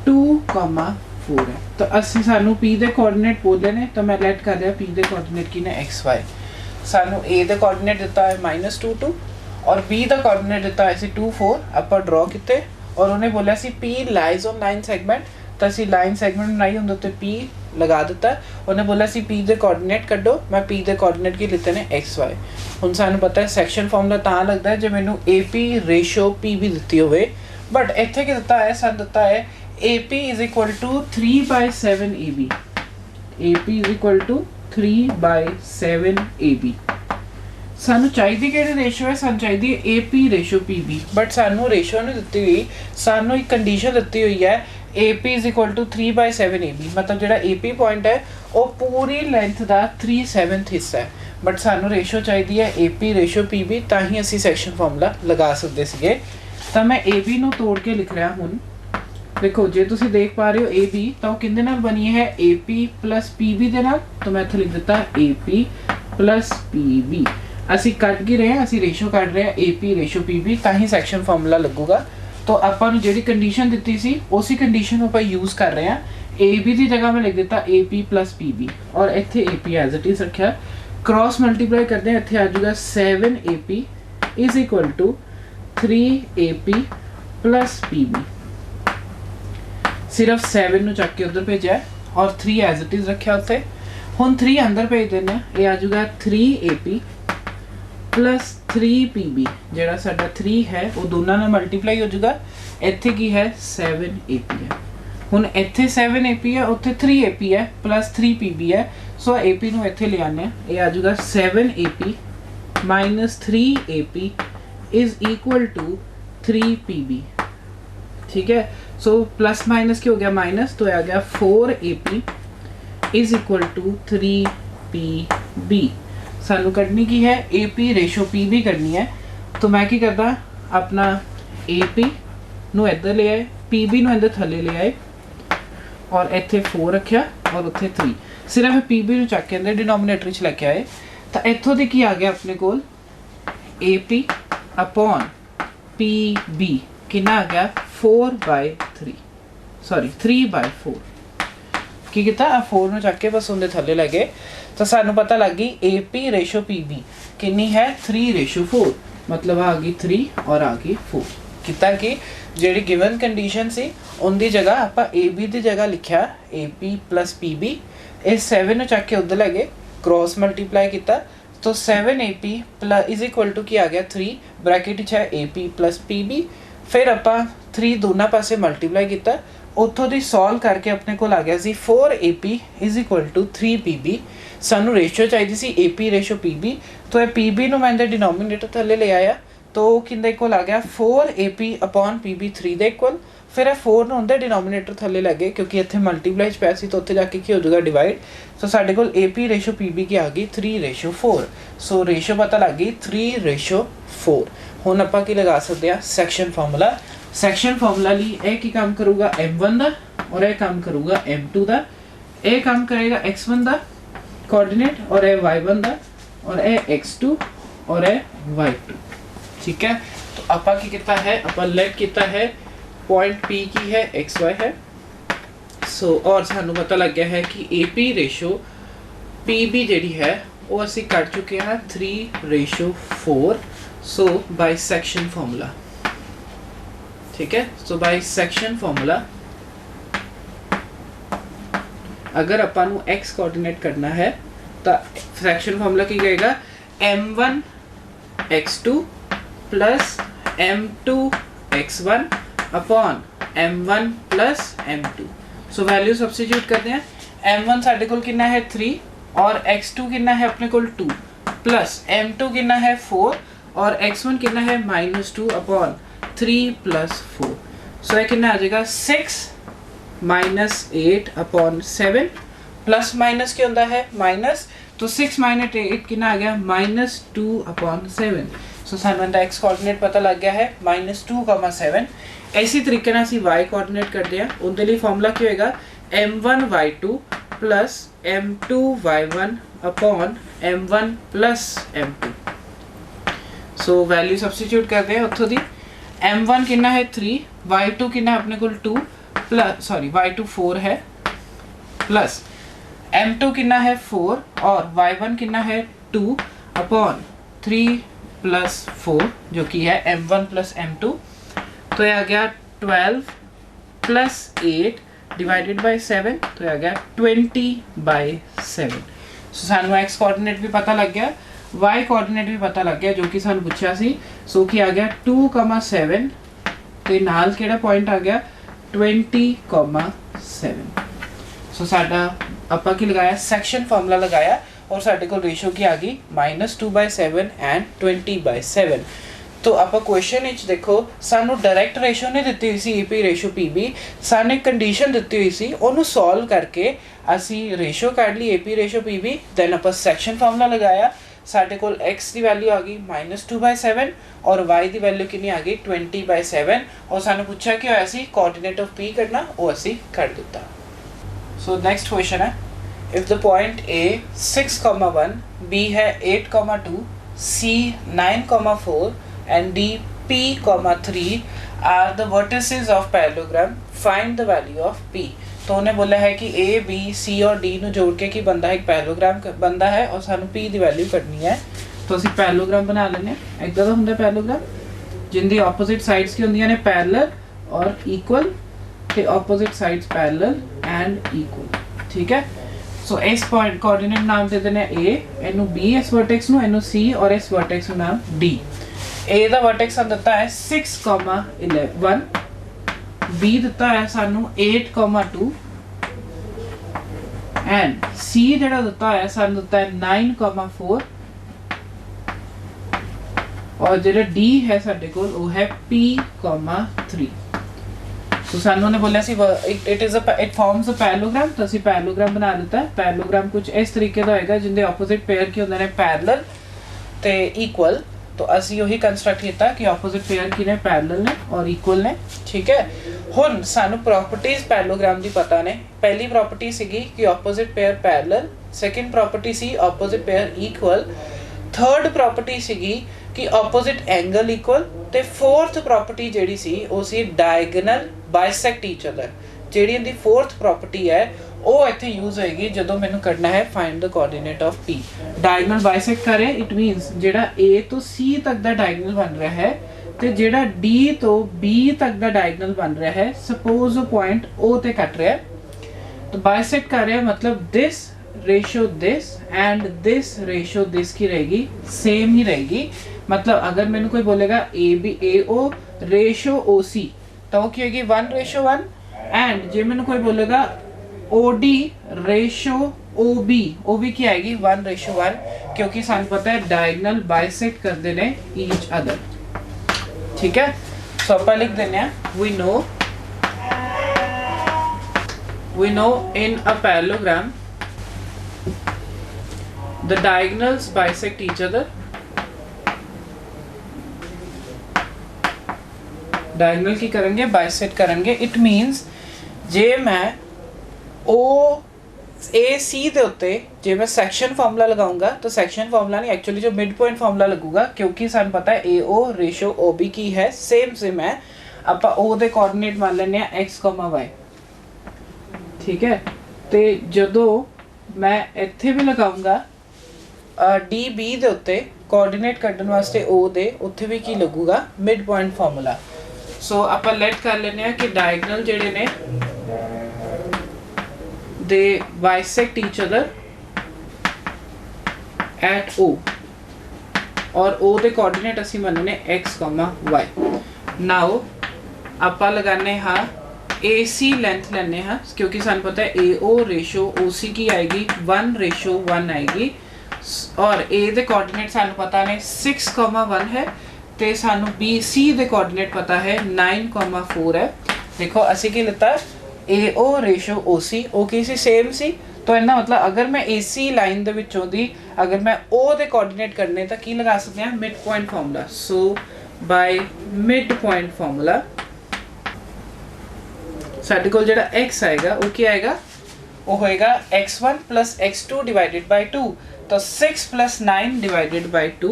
2,4 ਹੈ। ਤਾਂ ਅਸੀਂ ਸਾਨੂੰ P ਦੇ ਕੋਆਰਡੀਨੇਟ ਬੋਲੇ ਨੇ ਤਾਂ ਮੈਂ ਲੈਟ ਕਰ ਰਿਹਾ P ਦੇ ਕੋਆਰਡੀਨੇਟ ਕੀ ਨੇ XY। ਸਾਨੂੰ A ਦੇ ਕੋਆਰਡੀਨੇਟ ਦਿੱਤਾ ਹੈ -2,2 ਔਰ B ਦਾ ਕੋਆਰਡੀਨੇਟ ਦਿੱਤਾ ਹੈ ਸੀ 2,4। ਆਪਾਂ ਡਰਾ ਕੀਤੇ ਔਰ ਉਹਨੇ ਬੋਲਿਆ ਸੀ P lies on line segment. ਤਾਂ ਅਸੀਂ ਲਾਈਨ ਸੈਗਮੈਂਟ ਬਣਾਈ, ਉਹਦੇ ਉੱਤੇ P ਲਗਾ ਦਿੱਤਾ। ਉਹਨੇ ਬੋਲਿਆ ਸੀ P ਦੇ ਕੋਆਰਡੀਨੇਟ ਕੱਢੋ, ਮੈਂ P ਦੇ ਕੋਆਰਡੀਨੇਟ ਕੀ ਲਿੱਤੇ ਨੇ XY। ਹੁਣ ਸਾਨੂੰ ਪਤਾ ਹੈ ਸੈਕਸ਼ਨ ਫਾਰਮੂਲਾ ਤਾਂ ਲੱਗਦਾ ਹੈ ਜੇ ਮੈਨੂੰ AP ਰੇਸ਼ੋ PB ਦਿੱਤੀ ਹੋਵੇ। ਬਟ ਇੱਥੇ ਕੀ ਦਿੱਤਾ ਹੈ, ਸਾਨੂੰ ਦਿੱਤਾ ਹੈ AP is equal to 3/7 AB। AP is equal to 3/7 AB। ਸਾਨੂੰ ਚਾਹੀਦੀ ਕਿਹੜੀ ਰੇਸ਼ੋ ਹੈ, ਸਾਨੂੰ ਚਾਹੀਦੀ ਹੈ AP ਰੇਸ਼ੋ PB। ਬਟ ਸਾਨੂੰ ਰੇਸ਼ੋ ਨਹੀਂ ਦਿੱਤੀ ਹੋਈ, ਸਾਨੂੰ ਇੱਕ ਕੰਡੀਸ਼ਨ ਦਿੱਤੀ ਹੋਈ ਹੈ AP is equal to 3/7 AB। ਮਤਲਬ ਜਿਹੜਾ AP ਪੁਆਇੰਟ ਹੈ ਉਹ ਪੂਰੀ ਲੈਂਥ ਦਾ 3/7 ਹਿੱਸਾ ਹੈ। ਬਟ ਸਾਨੂੰ ਰੇਸ਼ੋ ਚਾਹੀਦੀ ਹੈ AP ਰੇਸ਼ੋ PB, ਤਾਂ ਹੀ ਅਸੀਂ ਸੈਕਸ਼ਨ ਫਾਰਮੂਲਾ ਲਗਾ ਸਕਦੇ ਸੀਗੇ। ਤਾਂ ਮੈਂ AB ਨੂੰ ਤੋੜ ਕੇ ਲਿਖ ਰਿਹਾ। ਹੁਣ ਦੇਖੋ ਜੇ ਤੁਸੀਂ ਦੇਖ ਪਾ ਰਹੇ ਹੋ AB ਤਾਂ ਉਹ ਕਿਹਦੇ ਨਾਲ ਬਣੀ ਹੈ AP + PB ਦੇ ਨਾਲ। ਤਾਂ ਮੈਂ ਇੱਥੇ ਲਿਖ ਦਿੱਤਾ AP + PB। ਅਸੀਂ ਕੱਢ ਕੀ ਰਹੇ ਹਾਂ, ਅਸੀਂ ਰੇਸ਼ੋ ਕੱਢ ਰਹੇ ਹਾਂ AP ਰੇਸ਼ੋ PB, ਤਾਂ ਹੀ ਸੈਕਸ਼ਨ ਫਾਰਮੂਲਾ ਲੱਗੂਗਾ। तो ਆਪਾਂ ਨੂੰ ਜਿਹੜੀ ਕੰਡੀਸ਼ਨ ਦਿੱਤੀ ਸੀ ਉਸੇ ਕੰਡੀਸ਼ਨ ਨੂੰ ਆਪਾਂ ਯੂਜ਼ ਕਰ ਰਹੇ ਹਾਂ। AB ਦੀ ਜਗ੍ਹਾ ਮੈਂ ਲਿਖ ਦਿੱਤਾ AP + PB ਔਰ ਇੱਥੇ AP ਐਜ਼ ਇਟ ਇਜ਼ ਰੱਖਿਆ। ਕ੍ਰਾਸ ਮਲਟੀਪਲਾਈ ਕਰਦੇ ਹਾਂ, ਇੱਥੇ ਆ ਜਾਊਗਾ 7AP = 3AP + PB। ਸਿਰਫ 7 ਨੂੰ ਚੱਕ ਕੇ ਉੱਧਰ ਭੇਜਿਆ ਔਰ 3 ਐਜ਼ ਇਟ ਇਜ਼ ਰੱਖਿਆ ਉੱਥੇ। ਹੁਣ 3 ਅੰਦਰ ਭੇਜ ਦਿੰਦੇ ਹਾਂ, ਇਹ ਆ ਜਾਊਗਾ 3AP + 3PB। ਜਿਹੜਾ ਸਾਡਾ 3 ਹੈ ਉਹ ਦੋਨਾਂ ਨਾਲ ਮਲਟੀਪਲਾਈ ਹੋ ਜਾਊਗਾ। ਇੱਥੇ ਕੀ ਹੈ 7AP ਹੈ। ਹੁਣ ਇੱਥੇ 7AP ਹੈ, ਉੱਥੇ 3AP ਹੈ + 3PB ਹੈ। ਸੋ AP ਨੂੰ ਇੱਥੇ ਲਿਆਉਂਦੇ ਹਾਂ, ਇਹ ਆ ਜਾਊਗਾ 7AP - 3AP = 3PB। ठीक है, सो प्लस माइनस क्या हो गया माइनस, तो आ गया 4AP = 3PB। सानू करनी की है AP रेशो PB करनी है। तो मैं की करता अपना AP नू इधर ले आए, PB नू इधर थले ले आए और इत्थे 4 रखिया और उत्थे 3। सिर्फ PB नू चक के अंदर डिनोमिनेटर च लेके आए। तो इत्थों दी की आ गया अपने कोल AP अपॉन PB कितना आ गया 4/3, सॉरी 3/4। की किया 4 नू चक के बस उनके थले ले गए। तो सानू पता लग गई AP रेशो PB कितनी है 3/4, मतलब आ गई 3 और आ गई 4। कितना कि जी गिवन कंडीशन सी उनकी जगह आप AB की जगह लिखा AP + PB। इस 7 नू चक के उधर ले गए, क्रॉस मल्टीप्लाई किया तो 7AP = की आ गया 3 ब्रैकेट है AP + PB। फिर आप 3 दोनों पासे मल्टीप्लाई किया, उतों दी सॉल्व करके अपने को आ गया सी 4AP = 3PB। सानू रेशो चाहिए सी AP रेशो PB। तो ये PB नू मैं डिनोमिनेटर थले ले आया तो किंदे इक्वल आ गया 4AP अपॉन PB 3 दे इक्वल। फिर ਇਹ 4 ਨੂੰ ਹੁੰਦੇ ਡਿਨੋਮੀਨੇਟਰ ਥੱਲੇ ਲੱਗੇ ਕਿਉਂਕਿ ਇੱਥੇ ਮਲਟੀਪਲਾਈ ਚ ਪਿਆ ਸੀ ਤਾਂ ਉੱਥੇ ਜਾ ਕੇ ਕੀ ਹੋ ਜਾਊਗਾ ਡਿਵਾਈਡ। ਸੋ ਸਾਡੇ ਕੋਲ AP ਰੇਸ਼ੋ PB ਕੀ ਆ ਗਈ 3:4। ਸੋ ਰੇਸ਼ੋ ਪਤਾ ਲੱਗ ਗਈ 3:4। ਹੁਣ ਆਪਾਂ ਕੀ ਲਗਾ ਸਕਦੇ ਆ ਸੈਕਸ਼ਨ ਫਾਰਮੂਲਾ। ਸੈਕਸ਼ਨ ਫਾਰਮੂਲਾ ਲਈ ਇਹ ਕੀ ਕੰਮ ਕਰੂਗਾ M1 ਦਾ और ਇਹ ਕੰਮ ਕਰੂਗਾ M2 ਦਾ। ਇਹ ਕੰਮ ਕਰੇਗਾ x1 ਦਾ ਕੋਆਰਡੀनेट और ਇਹ y1 ਦਾ और ਇਹ x2 और ਇਹ y2। ठीक है, तो आपा की कितना है आपा लेट कितना है पॉइंट P की है XY है। सो और सानू पता लग गया है कि AP रेशो PB जी है वो असी कट चुके हैं 3:4। सो बाय सेक्शन फॉर्मूला। ठीक है, सो बाय सेक्शन फॉर्मूला अगर अपन x कोऑर्डिनेट करना है तो सेक्शन फॉर्मूला की कहेगा m1 x2 plus m2 x1 upon m1 plus m2। So value substitute करते हैं। m1 साढ़े कोल कितना है 3 और x2 कितना है अपने कोल 2 प्लस m2 कितना है 4 और x1 कितना है -2 अपॉन 3 प्लस 4। सो ये कितना आ जाएगा 6 -8 अपॉन 7 प्लस माइनस क्या होता है माइनस, तो 6 - 8 कितना आ गया -2 अपॉन 7। सो सानू x कोऑर्डिनेट पता लग गया है -2,7। इसी तरीके ਨਾਲ ਅਸੀਂ y कोऑर्डिनेट करते हैं। ਉਹਦੇ ਲਈ ਫਾਰਮੂਲਾ ਕੀ ਹੋਏਗਾ m1 y2 plus m2 y1 upon m1 plus m2। So value substitute करते हैं ਉੱਥੋਂ ਦੀ m1 कितना है 3 y2 कितना अपने को 2 प्लस y2 4 है प्लस m2 कितना है 4 और y1 कितना है 2 अपॉन 3 प्लस 4 जो कि है m1 प्लस m2। तो यह आ गया 12 प्लस 8 डिवाइडेड बाय 7, तो यह आ गया 20/7। सो सानू x कोऑर्डिनेट भी पता लग गया, y कोऑर्डिनेट भी पता लग गया जो कि सानू पूछा सी। सो कि आ गया 2,7 ते नाल केड़ा पॉइंट आ गया 20,7। सो साडा आपां की लगाया सेक्शन फार्मूला लगाया और साडे कोल रेशो की आ गई -2/7 एंड 20/7। तो आप क्वेश्चन विच देखो सानू डायरैक्ट रेशो नहीं दित्ती हुई सी AP रेशो PB, सानू एक कंडीशन दित्ती हुई सी ओनू सॉल्व करके असी रेशो कढ ली AP रेशो PB। दैन आप सेक्शन फार्मूला लगाया, साडे कोल x की वैल्यू आ गई -2/7 और y की वैल्यू कितनी आ गई 20/7 और सानू पूछा कि होया सी कोऑर्डिनेट ऑफ P करना, वो असी कर दिता। सो नेक्स्ट क्वेश्चन है if the point A 6,1 B है 8,2 C 9,4 and D P,3 are the vertices of parallelogram, find the value of P। तो उन्हें बोला है कि A B C और D नु जोड़ के कि बंदा एक पैरेललोग्राम बनता है और सानू P की वैल्यू कढनी है। तो ਅਸੀਂ पैरेललोग्राम बना लेने। इदां दा हुंदा पैरेललोग्राम जिंदी ऑपोजिट साइड्स की हुंदियां ने पैरेलल और इक्वल ते opposite sides parallel and equal. ठीक है, सो इस पॉइंट कोऑर्डिनेट नाम दे देने A, इनू B इस वर्टेक्स नु, इनू C और इस वर्टेक्स नु नाम D। A ਦਾ वर्टेक्स ਸਾਨੂੰ ਦਿੱਤਾ ਹੈ 6,11, B ਦਿੱਤਾ ਹੈ ਸਾਨੂੰ 8,2 ਐਂਡ C ਜਿਹੜਾ ਦਿੱਤਾ ਹੈ ਸਾਨੂੰ ਦਿੱਤਾ ਹੈ 9,4 और ਜਿਹੜਾ D ਹੈ ਸਾਡੇ ਕੋਲ ਉਹ ਹੈ P,3। तो सानू ने बोला see it forms a parallelogram, तो ਅਸੀਂ पैरेललोग्राम बना ਦਿੱਤਾ है। पैरेललोग्राम कुछ इस तरीके ਦਾ ਹੋਏਗਾ ਜਿੰਦੇ ऑपोजिट पेयर ਕੀ ਹੁੰਦੇ ਨੇ पैरेलल ਤੇ इक्वल। तो असी वही कंस्ट्रक्ट किया कि ऑपोजिट पेयर की ने पैरेलल ने और इक्वल ने। ठीक है, हुन सानू प्रॉपर्टीज पैरेललोग्राम दी पता ने। पहली प्रॉपर्टी सीगी कि opposite pair parallel, second property सी opposite pair equal, third property सीगी कि ऑपोजिट एंगल इक्वल ते फोर्थ प्रॉपर्टी जेडी सी ओ सी डायगोनल बाइसेक्ट ईच अदर। जेडी इनदी फोर्थ प्रॉपर्टी है ਉਹ ਇੱਥੇ ਯੂਜ਼ ਹੋਏਗੀ ਜਦੋਂ ਮੈਨੂੰ ਕੱਢਣਾ ਹੈ find the coordinate of P। Diagonal bisect ਕਰੇ ਇਟ ਮੀਨਸ ਜਿਹੜਾ A ਤੋਂ C ਤੱਕ ਦਾ ਡਾਇਗੋਨਲ ਬਣ ਰਿਹਾ ਹੈ ਤੇ ਜਿਹੜਾ D ਤੋਂ B ਤੱਕ ਦਾ ਡਾਇਗੋਨਲ ਬਣ ਰਿਹਾ ਹੈ, ਸਪੋਜ਼ ਉਹ ਪੁਆਇੰਟ O ਤੇ ਕੱਟ ਰਿਹਾ ਹੈ। तो बाइसेक्ट कर रहे हैं मतलब this ratio this and this ratio this की रहेगी सेम ही रहेगी। मतलब अगर मैंने कोई बोलेगा AO रेशियो OC तो वो क्या होगी 1:1 एंड जे मैंने कोई बोलेगा OD रेशियो OB की आएगी 1:1 क्योंकि सानू पता है डायगोनल बाइसेक्ट करते हैं ईच अदर। ठीक है, सो आप लिख देने we know we know in a parallelogram the diagonals bisect each other. Diagonal की करेंगे, बाइसेक्ट करेंगे. इट मीनस जे मैं ओ ए सी दे उत्ते जे मैं सैक्शन फार्मूला लगाऊंगा तो सैक्शन फार्मूला नहीं, एक्चुअली जो मिड पॉइंट फार्मूला लगूगा, क्योंकि सानू पता है ए ओ रेशो ओ बी की है सेम है. ਆਪਾਂ ओ ਦੇ ਕੋਆਰਡੀਨੇਟ ਮੰਨ ਲੈਂਦੇ ਆ x, y. ਠੀਕ ਹੈ. ਤੇ ਜਦੋਂ ਮੈਂ ਇੱਥੇ ਵੀ ਲਗਾਉਂਗਾ ਡੀ ਬੀ ਦੇ ਉੱਤੇ ਕੋਆਰਡੀਨੇਟ ਕੱਢਣ ਵਾਸਤੇ o ਦੇ, ਉੱਥੇ ਵੀ ਕੀ ਲੱਗੂਗਾ ਮਿਡ ਪੁਆਇੰਟ ਫਾਰਮੂਲਾ. ਸੋ ਆਪਾਂ ਲੈਟ ਕਰ ਲੈਂਦੇ ਆ ਕਿ ਡਾਇਗਨਲ ਜਿਹੜੇ ਨੇ ਦੇ ਬਾਈਸੈਕਟ ਈਚ ਅਦਰ ਐਟ o ਔਰ o ਦੇ ਕੋਆਰਡੀਨੇਟ ਅਸੀਂ ਮੰਨਨੇ x, y. ਨਾਓ ਆਪਾਂ ਲਗਾਨੇ ਹਾਂ AC लेंथ लेने हाँ, क्योंकि सानू पता है AO रेशो OC की आएगी 1:1 आएगी. और A दे कोऑर्डिनेट सानू पता ने 6,1 है ते सानू BC दे कोऑर्डिनेट पता है 9,4 है. देखो असी की लेता AO रेशो OC ओ की सी सेम सी, तो इन्ना मतलब अगर मैं AC लाइन दे विचों दी अगर मैं O दे कोऑर्डिनेट करने तो की लगा सकते हैं mid point formula. So by mid point formula साडे कोल जेड़ा x आएगा वो क्या आएगा, वो होएगा x1 plus x2 divided by 2. तो 6 प्लस 9 डिवाइडेड बाय 2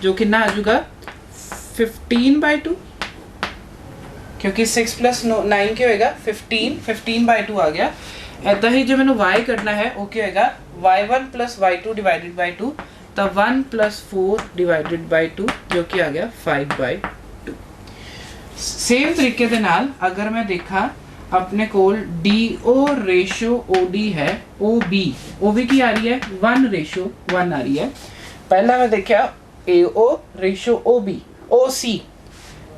जो कितना आ जाएगा 15 बाय 2, क्योंकि 6 प्लस 9 क्या होएगा 15 बाय 2 आ गया. ऐसा ही जो मैंने y करना है वो क्या होएगा y1 plus y2 divided by 2. तो 1 प्लस 4 डिवाइडेड बाय 2 जो कि आ गया 5 बाय 2. सेम तरीके दे नाल अगर मैं देखा अपने कोल DO रेशो OD है, OB की आ रही है 1:1 आ रही है. पहला मैं देखा AO रेशो OC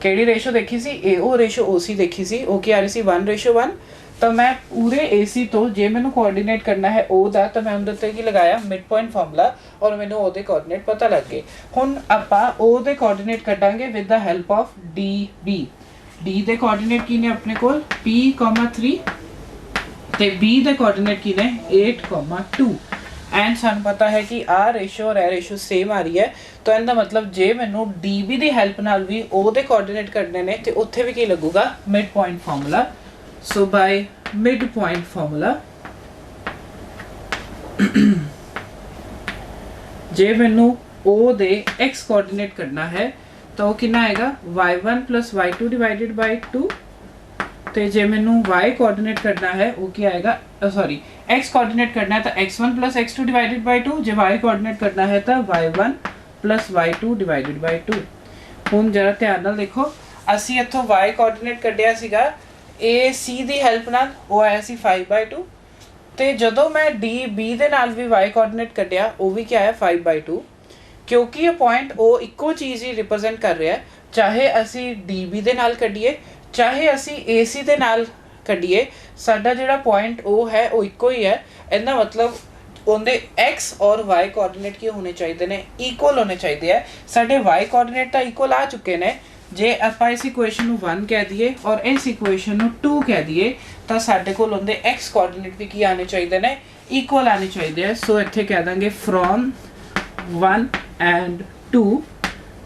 केड़ी रेशो देखी सी, AO रेशो OC देखी सी, ओ की आ रही सी 1:1. तो मैं पूरे AC तो जे मैंने कोऑर्डिनेट करना है O दा, तो मैं उनदे ते की लगाया मिड पॉइंट फार्मूला और मैंने O दे कोऑर्डिनेट पता लग गए. हुन आपां O दे कोऑर्डिनेट कढांगे with the help of DB. D दे कोऑर्डिनेट की ने अपने कोल P,3 ते B दे कोऑर्डिनेट की ने 8,2. एंड सानू पता है कि आ रेशो और ए रेशो सेम आ रही है, तो इनका मतलब जे मैनू DB दी हेल्प नाल भी O दे कोऑर्डिनेट करने ने ते उत्थे भी की लगूगा mid point formula. So by mid point formula जे मैनू O दे x कोऑर्डिनेट करना है तो कितना आएगा y1 plus y2 divided by 2. ते जे मैनू y कोऑर्डिनेट करना है वो क्या आएगा, सॉरी x कोऑर्डिनेट करना है तो x1 plus x2 divided by 2. J y coordinate करना है तो y1 plus y2 divided by 2. हुण जरा ध्यान नाल देखो असी इत्थों y कोऑर्डिनेट कढिया सीगा AC दी हेल्प नाल, वो आया सी 5/2. ते जदों मैं DB दे नाल भी y कोऑर्डिनेट कढिया वो भी क्या आया 5/2, क्योंकि ये पॉइंट O इक्को चीज़ ही रिप्रेजेंट कर रहा है. चाहे असी DB दे नाल कढिए चाहे असी AC दे नाल कढिए, साडा जिहड़ा पॉइंट O है वो इक्को ही है. इहदा मतलब उनके x और y कोऑर्डिनेट की होने चाहिए ने इक्वल होने चाहिए है. साडे y कोऑर्डिनेट तो इक्वल आ चुके ने, जे आपां इस इक्वेशन नूं 1 कह दिए और इस इक्वेशन नूं 2 कह दिए तो साडे कोल उनके x कोऑर्डिनेट भी की आने चाहिए ने इक्वल आने चाहिए. सो इत्थे कह देंगे फ्रॉम 1 एंड 2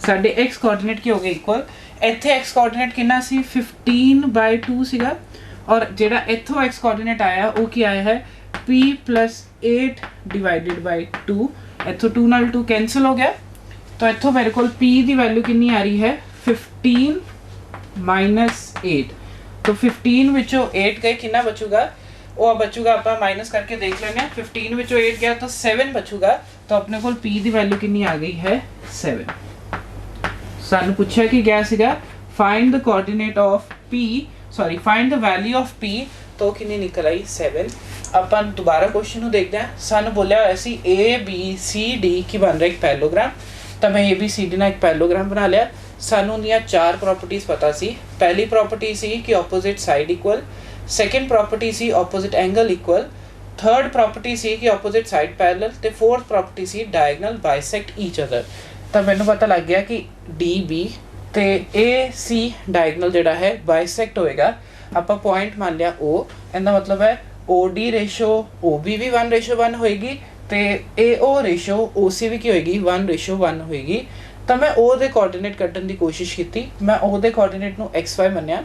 साडे x कोऑर्डिनेट की हो गए इक्वल. इत्थे x कोऑर्डिनेट कितना सी 15/2 सीगा और जेड़ा इत्थों x कोऑर्डिनेट आया वो क्या आया है p प्लस 8 डिवाइडेड बाय 2. इत्थों 2 नाल 2 कैंसल हो गया, तो इत्थों मेरे को p की वैल्यू कितनी आ रही है 15 माइनस 8. तो 15 विचों 8 गए कितना बचूगा, वो बचूगा आप माइनस करके देख लेने. 15 विचों 8 गया तो 7 बचूगा, तो अपने को p की वैल्यू कितनी आ गई है 7. सानू पूछा कि क्या सीगा find the coordinate of p, sorry find the value of p, तो कितनी निकल आई 7. अपन दोबारा क्वेश्चन देखते हैं. सानू बोलिया होया सी ABCD की बन रहा एक पैरेललोग्राम, तो मैं ABCD ना एक पैरेललोग्राम बना लिया. सानू उन्दियां 4 प्रॉपर्टीज पता सी. पहली प्रॉपर्टी सी कि opposite side equal, second property सी opposite angle equal, third property सी कि ऑपोजिट साइड पैरेलल, ते फोर्थ प्रॉपर्टी सी डायगोनल बाइसेक्ट ईच अदर. तो मैनू पता लग गया कि DB ते AC डायगोनल जिहड़ा है बाइसेक्ट होएगा ਆਪਾਂ ਪੁਆਇੰਟ ਮੰਨ ਲਿਆ O, ਇਹਦਾ ਮਤਲਬ ਹੈ OD ਰੇਸ਼ੋ OB ਵੀ 1:1 ਹੋਏਗੀ ਤੇ AO ਰੇਸ਼ੋ OC ਵੀ ਕੀ ਹੋਏਗੀ 1:1 ਹੋਏਗੀ। ਤਾਂ ਮੈਂ O ਦੇ ਕੋਆਰਡੀਨੇਟ ਕੱਢਣ ਦੀ ਕੋਸ਼ਿਸ਼ ਕੀਤੀ। ਮੈਂ O ਦੇ ਕੋਆਰਡੀਨੇਟ ਨੂੰ XY ਮੰਨਿਆ।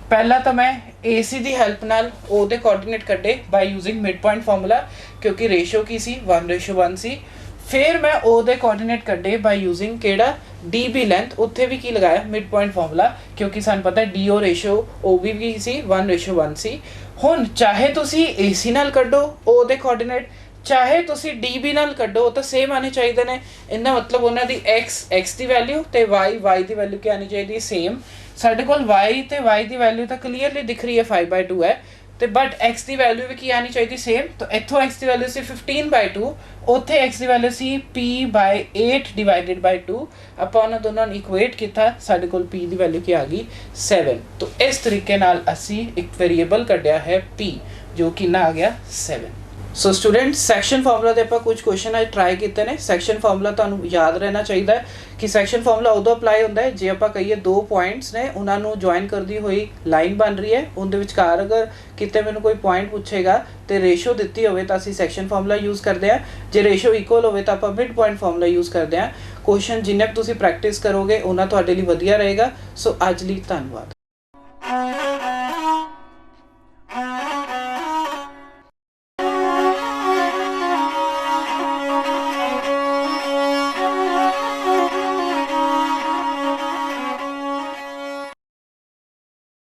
ਪਹਿਲਾਂ ਤਾਂ ਮੈਂ AC ਦੀ ਹੈਲਪ ਨਾਲ O ਦੇ ਕੋਆਰਡੀਨੇਟ ਕੱਢੇ ਬਾਈ ਯੂਜ਼ਿੰਗ ਮਿਡ ਪੁਆਇੰਟ ਫਾਰਮੂਲਾ, ਕਿਉਂਕਿ ਰੇਸ਼ੋ ਕੀ ਸੀ 1:1 ਸੀ। ਫਿਰ ਮੈਂ O ਦੇ ਕੋਆਰਡੀਨੇਟ ਕੱਢੇ ਬਾਈ ਯੂਜ਼ਿੰਗ ਕਿਹੜਾ DB ਲੈਂਥ, ਉੱਥੇ ਵੀ ਕੀ ਲਗਾਇਆ ਮਿਡ ਪੁਆਇੰਟ ਫਾਰਮੂਲਾ, ਕਿਉਂਕਿ ਸਾਨੂੰ ਪਤਾ ਹੈ DO ਰੇਸ਼ੋ OB ਵੀ ਸੀ 1:1 ਸੀ। ਹੁਣ ਚਾਹੇ ਤੁਸੀਂ AC ਨਾਲ ਕੱਢੋ O ਦੇ ਕੋਆਰਡੀਨੇਟ, ਚਾਹੇ ਤੁਸੀਂ DB ਨਾਲ ਕੱਢੋ, ਤਾਂ ਸੇਮ ਆਣੇ ਚਾਹੀਦੇ ਨੇ। ਇਹਦਾ ਮਤਲਬ ਉਹਨਾਂ ਦੀ x ਦੀ ਵੈਲਿਊ ਤੇ y ਦੀ ਵੈਲਿਊ ਕੀ ਆਣੀ ਚਾਹੀਦੀ ਸੇਮ। ਸਾਡੇ ਕੋਲ y ਤੇ y ਦੀ ਵੈਲਿਊ ਤਾਂ ਕਲੀਅਰਲੀ ਦਿਖ ਰਹੀ ਹੈ 5/2 ਹੈ, ਤੇ ਬਟ x ਦੀ ਵੈਲਿਊ ਵੀ ਕੀ ਆਣੀ ਚਾਹੀਦੀ ਸੇਮ। ਤਾਂ ਇੱਥੋਂ x ਦੀ ਵੈਲਿਊ ਸੀ 15/2, ਉੱਥੇ x ਦੀ ਵੈਲਿਊ ਸੀ p/8 ਡਿਵਾਈਡਡ ਬਾਈ 2। ਆਪਾਂ ਉਹਨਾਂ ਦੋਨਾਂ ਨੂੰ ਇਕੁਏਟ ਕੀਤਾ, ਸਾਡੇ ਕੋਲ p ਦੀ ਵੈਲਿਊ ਕੀ ਆ ਗਈ 7। ਤਾਂ ਇਸ ਤਰੀਕੇ ਨਾਲ ਅਸੀਂ ਇੱਕ ਵੇਰੀਏਬਲ ਕੱਢਿਆ ਹੈ p, ਜੋ ਕਿੰਨਾ ਆ ਗਿਆ 7। ਸੋ ਸਟੂਡੈਂਟ, ਸੈਕਸ਼ਨ ਫਾਰਮੂਲਾ ਦੇ ਆਪਾਂ ਕੁਝ ਕੁਐਸਚਨ ਅੱਜ ਟਰਾਈ ਕੀਤੇ ਨੇ। ਸੈਕਸ਼ਨ ਫਾਰਮੂਲਾ ਤੁਹਾਨੂੰ ਯਾਦ ਰਹਿਣਾ ਚਾਹੀਦਾ ਹੈ ਕਿ ਸੈਕਸ਼ਨ ਫਾਰਮੂਲਾ ਉਦੋਂ ਅਪਲਾਈ ਹੁੰਦਾ ਹੈ ਜੇ ਆਪਾਂ ਕਹੀਏ ਦੋ ਪੁਆਇੰਟਸ ਨੇ, ਉਹਨਾਂ ਨੂੰ ਜੁਆਇਨ ਕਰਦੀ ਹੋਈ ਲਾਈਨ ਬਣ ਰਹੀ ਹੈ, ਉਹਦੇ ਵਿਚਕਾਰ ਅਗਰ ਕਿਤੇ ਮੈਨੂੰ ਕੋਈ ਪੁਆਇੰਟ ਪੁੱਛੇਗਾ ਤੇ ਰੇਸ਼ੋ ਦਿੱਤੀ ਹੋਵੇ ਤਾਂ ਅਸੀਂ ਸੈਕਸ਼ਨ ਫਾਰਮੂਲਾ ਯੂਜ਼ ਕਰਦੇ ਹਾਂ। ਜੇ ਰੇਸ਼ੋ ਇਕੁਅਲ ਹੋਵੇ ਤਾਂ ਆਪਾਂ ਮਿਡ ਪੁਆਇੰਟ ਫਾਰਮੂਲਾ ਯੂਜ਼ ਕਰਦੇ ਹਾਂ। ਕੁਐਸਚਨ ਜਿੰਨੇ ਤੁਸੀਂ ਪ੍ਰੈਕਟਿਸ ਕਰੋਗੇ ਉਹਨਾਂ ਤੁਹਾਡੇ ਲਈ ਵਧੀਆ ਰਹੇਗਾ। ਸੋ ਅੱਜ ਲਈ ਧੰਨਵਾਦ।